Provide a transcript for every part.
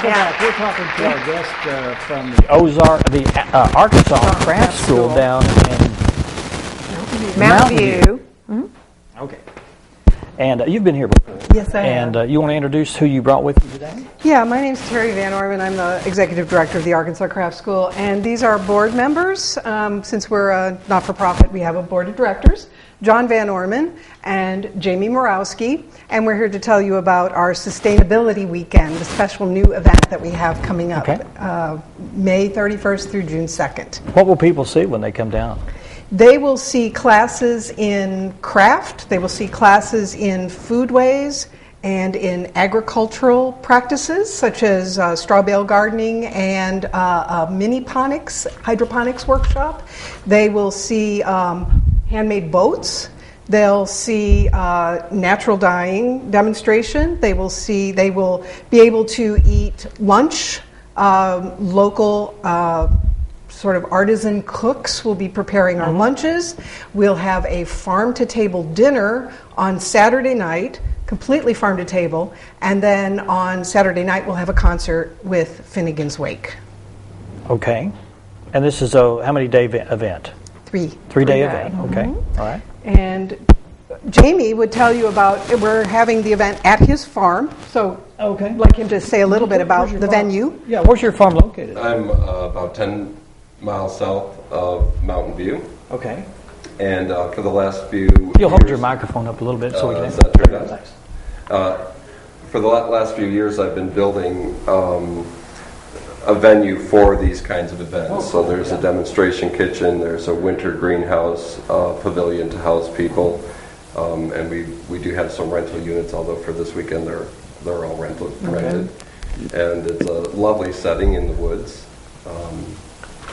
Welcome back. We're talking to our guest from the Arkansas Craft School down in Mountain View. Okay. And you've been here before. Yes, I have. And you want to introduce who you brought with you today? Yeah, my name's Terri Vanorman. I'm the Executive Director of the Arkansas Craft School. And these are board members. Since we're a not-for-profit, we have a board of directors. John Vanorman and Jamie Morawski. And we're here to tell you about our Sustainability Weekend, the special new event that we have coming up, May 31st through June 2nd. What will people see when they come down? They will see classes in craft, they will see classes in foodways and in agricultural practices such as straw bale gardening and a hydroponics workshop. They will see handmade boats. They'll see natural dyeing demonstration. They will be able to eat lunch. Local sort of artisan cooks will be preparing our lunches. We'll have a farm-to-table dinner on Saturday night, completely farm-to-table, and then on Saturday night we'll have a concert with Finnegan's Wake. Okay. And this is a how many day event? Three-day event. Okay. All right. And Jamie would tell you about, we're having the event at his farm, so I'd like him to say a little bit about the venue. Yeah, where's your farm located? I'm about 10 miles south of Mountain View. Okay. And for the last few You'll hold your microphone up a little bit so we can... Is that turned on? Thanks. For the last few years I've been building a venue for these kinds of events. So there's a demonstration kitchen, there's a winter greenhouse, pavilion to house people, and we do have some rental units, although for this weekend they're all rented. And it's a lovely setting in the woods.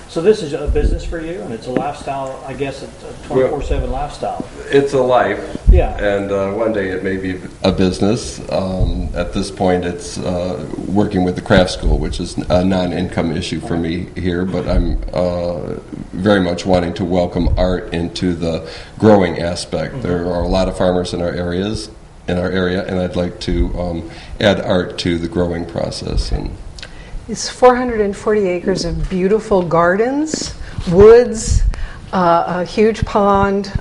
So this is a business for you, and it's a lifestyle, I guess it's a 24/7 lifestyle. It's a life. Yeah. And one day it may be a business. At this point it's working with the craft school, which is a non-income issue for me here, but I'm very much wanting to welcome art into the growing aspect. There are a lot of farmers in our area, and I'd like to add art to the growing process. And It's 440 acres of beautiful gardens, woods, a huge pond.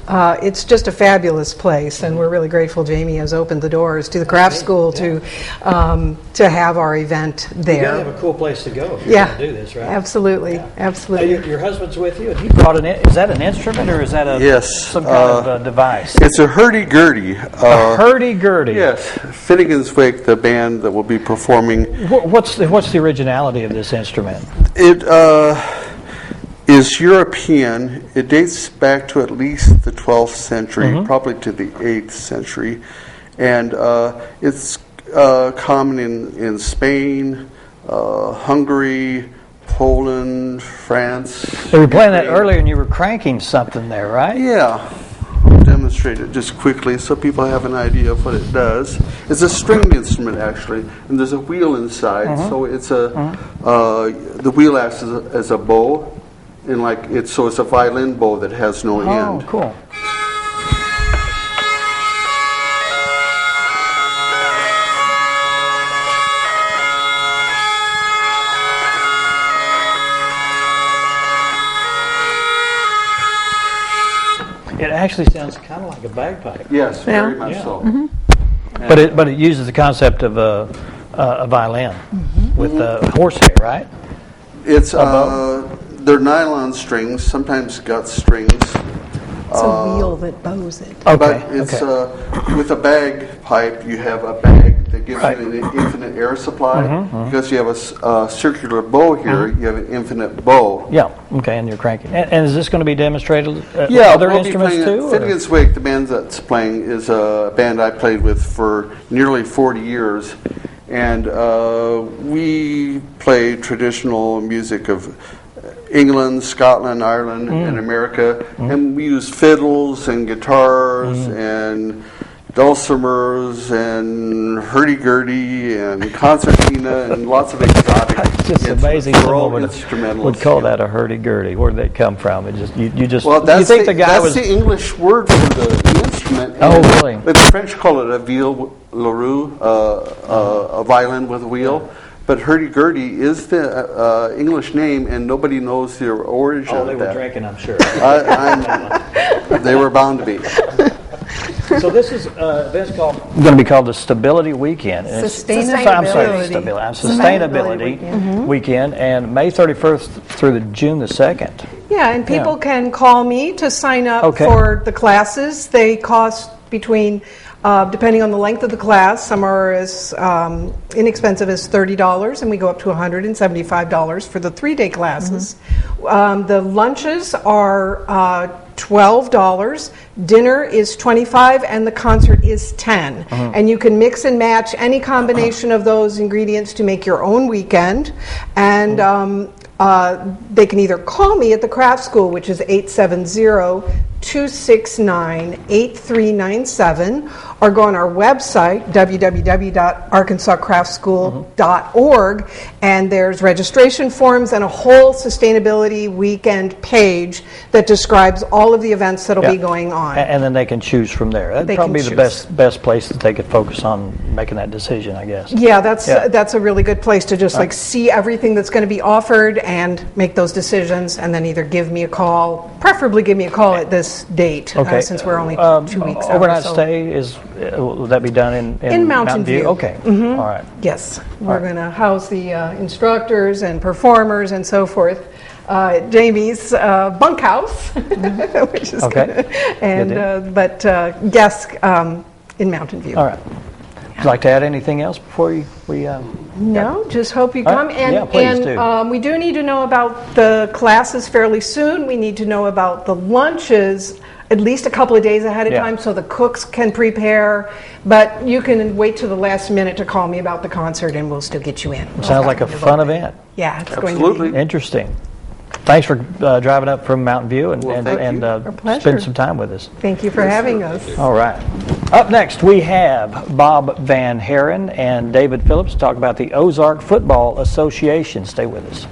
It's just a fabulous place, and we're really grateful Jamie has opened the doors to the craft school to have our event there. You gotta have a cool place to go if you're going to do this, right? Absolutely, absolutely. Your husband's with you, and he brought is that an instrument or is that some kind of device? It's a hurdy-gurdy. A hurdy-gurdy. Yes, Finnegan's Wake, the band that will be performing. What's the originality of this instrument? It is European. It dates back to at least the 12th century, probably to the 8th century, and it's common in Spain, Hungary, Poland, France. So you were playing that earlier, and you were cranking something there, right? Yeah. I'll demonstrate it just quickly so people have an idea of what it does. It's a stringed instrument, actually, and there's a wheel inside, so it's the wheel acts as a bow. And it's a violin bow that has no end. Oh, cool. It actually sounds kind of like a bagpipe. Yes, very much so. But it uses the concept of a violin with horsehair, right? It's they're nylon strings, sometimes gut strings. It's a wheel that bows it. Okay. But it's with a bagpipe, you have a bag that gives you an infinite air supply. Because you have a circular bow here, you have an infinite bow. Yeah. Okay, and you're cranking. And is this going to be demonstrated? Yeah, other we'll instruments be playing too? Finnegan's Wake, the band that's playing, is a band I played with for nearly 40 years. And we play traditional music of England, Scotland, Ireland, and America. And we use fiddles and guitars and dulcimers and hurdy-gurdy and concertina and lots of exotic It's just amazing someone would call that a hurdy-gurdy. Where did they come from? It just you think the guy was... That's the English word for the instrument. Oh, really? But the French call it a viol leroux, a violin with a wheel. But hurdy-gurdy is the English name, and nobody knows the origin Oh, they of were that. drinking, I'm sure. They were bound to be. So this is event's going to be called the Stability Weekend. And it's- I'm sorry, Sustainability Weekend, and May 31st through June the 2nd. Yeah, and people can call me to sign up for the classes. They cost between, depending on the length of the class, some are as inexpensive as $30, and we go up to $175 for the 3-day classes. The lunches are $12, dinner is $25, and the concert is $10. And you can mix and match any combination of those ingredients to make your own weekend. And they can either call me at the craft school, which is 870-269-8397, or go on our website, www.arkansascraftschool.org, and there's registration forms and a whole sustainability weekend page that describes all of the events that will be going on. And then they can choose from there. That'd probably be the best place that they could focus on making that decision, I guess. Yeah, that's a really good place to just like see everything that's going to be offered and make those decisions, and then either give me a call, preferably give me a call at this date, since we're only 2 weeks out. Overnight stay will that be done in Mountain View? Okay. All right. Yes, we're going to house the instructors and performers and so forth. Jamie's bunkhouse, which is good, and but guests in Mountain View. All right. Would you like to add anything else before we? No, just hope you come. And yeah, please do. We do need to know about the classes fairly soon. We need to know about the lunches at least a couple of days ahead of time so the cooks can prepare. But you can wait till the last minute to call me about the concert, and we'll still get you in. Sounds like a fun event. Yeah, it's Absolutely. going to be Interesting. Thanks for driving up from Mountain View and spending some time with us. Thank you for having us. All right. Up next, we have Bob Van Haren and David Phillips to talk about the Ozark Football Association. Stay with us.